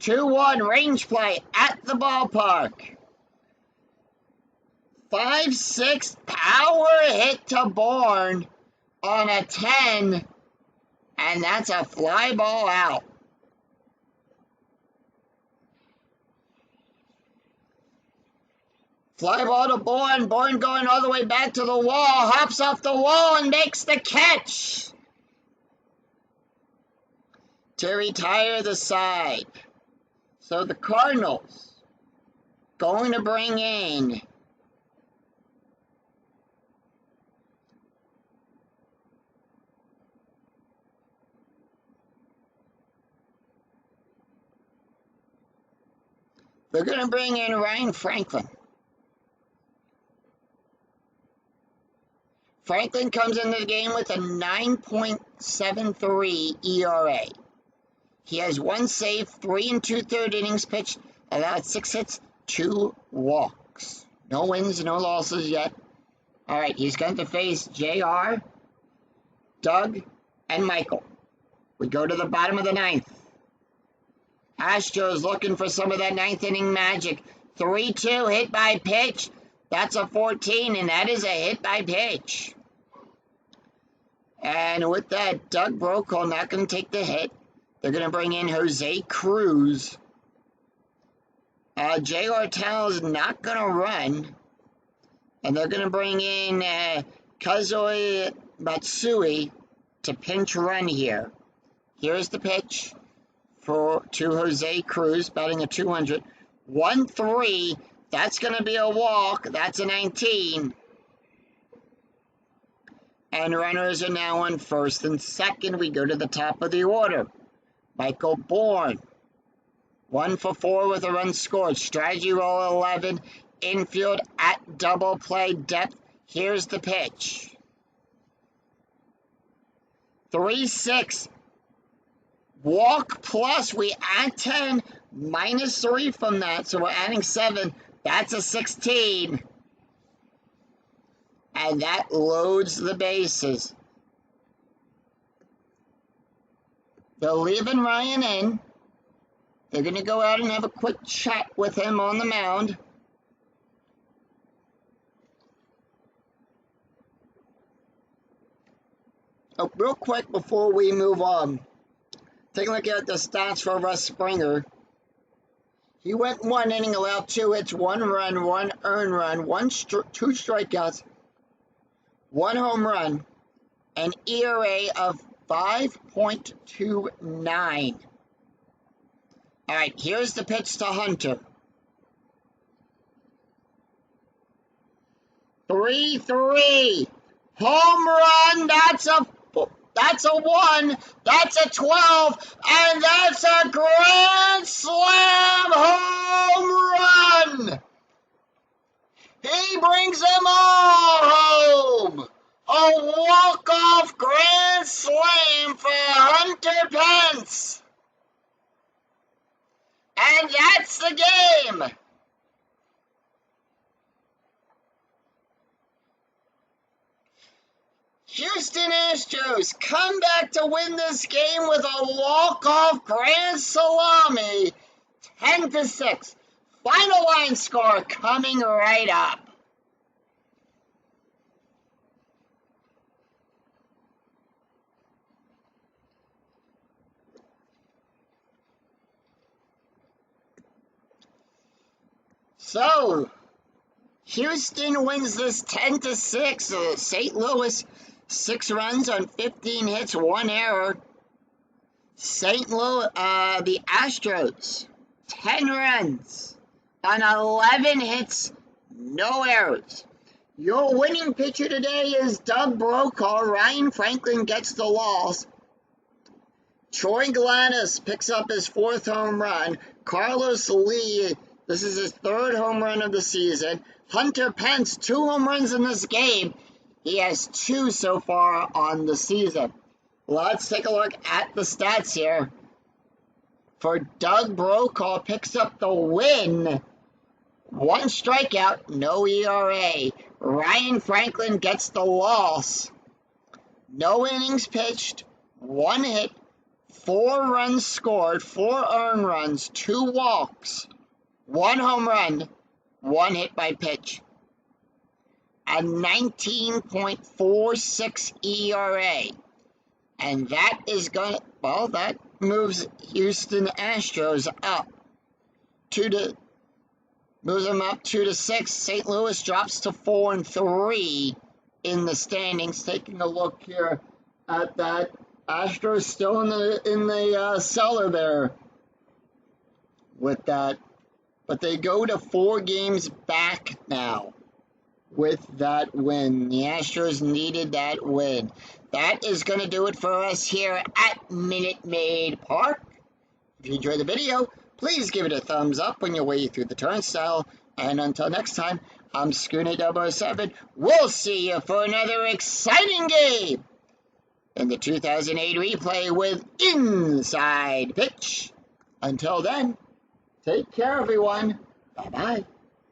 2-1 range play at the ballpark. 5-6 power hit to Bourne on a 10. And that's a fly ball out. Fly ball to Bourne. Bourne going all the way back to the wall. Hops off the wall and makes the catch to retire the side. So the Cardinals going to bring in Ryan Franklin. Franklin comes into the game with a 9.73 ERA. He has 1 save, 3 2/3 innings pitched, allowed 6 hits, 2 walks. No wins, no losses yet. All right, he's going to face JR, Doug, and Michael. We go to the bottom of the ninth. Astros looking for some of that ninth inning magic. 3-2 hit by pitch. That's a 14, and that is a hit by pitch. And with that, Doug Brokaw not going to take the hit. They're going to bring in Jose Cruz. J.R. Towell's not going to run. And they're going to bring in Kazoi Matsui to pinch run here. Here's the pitch to Jose Cruz, batting a 200. 1-3. That's going to be a walk. That's a 19. And runners are now on first and second. We go to the top of the order. Michael Bourne. 1 for 4 with a run scored. Strategy roll 11. Infield at double play depth. Here's the pitch. 3-6. Walk plus. We add 10. Minus 3 from that. So we're adding 7. That's a 16. And that loads the bases. They're leaving Ryan in. They're going to go out and have a quick chat with him on the mound. Oh, real quick before we move on, take a look at the stats for Russ Springer. He went 1 inning, allowed 2 hits, 1 run, 1 earned run, 2 strikeouts, 1 home run, an ERA of 5.29. All right, here's the pitch to Hunter. 3-3. Home run. That's a 1. That's a 12. And that's a grand slam home run. He brings them all home. A walk-off grand slam for Hunter Pence. And that's the game. Houston Astros come back to win this game with a walk-off grand salami, 10-6. Final line score coming right up. So, Houston wins this 10-6. St. Louis, 6 runs on 15 hits, 1 error. St. Louis, the Astros, 10 runs on 11 hits, no errors. Your winning pitcher today is Doug Brokaw. Ryan Franklin gets the loss. Troy Gladys picks up his 4th home run. Carlos Lee, this is his 3rd home run of the season. Hunter Pence, 2 home runs in this game. He has 2 so far on the season. Let's take a look at the stats here. For Doug Brokaw, picks up the win. 1 strikeout, no ERA. Ryan Franklin gets the loss. No innings pitched, 1 hit, 4 runs scored, 4 earned runs, 2 walks, 1 home run, 1 hit by pitch. A 19.46 ERA. And that is going to, well, that moves Houston Astros up. Moves them up 2-6. St. Louis drops to 4-3 in the standings. Taking a look here at that. Astros still in the cellar there with that. But they go to 4 games back now with that win. The Astros needed that win. That is going to do it for us here at Minute Maid Park. If you enjoyed the video, please give it a thumbs up on your way through the turnstile. And until next time, I'm Schooner007. We'll see you for another exciting game in the 2008 replay with Inside Pitch. Until then, take care, everyone. Bye-bye.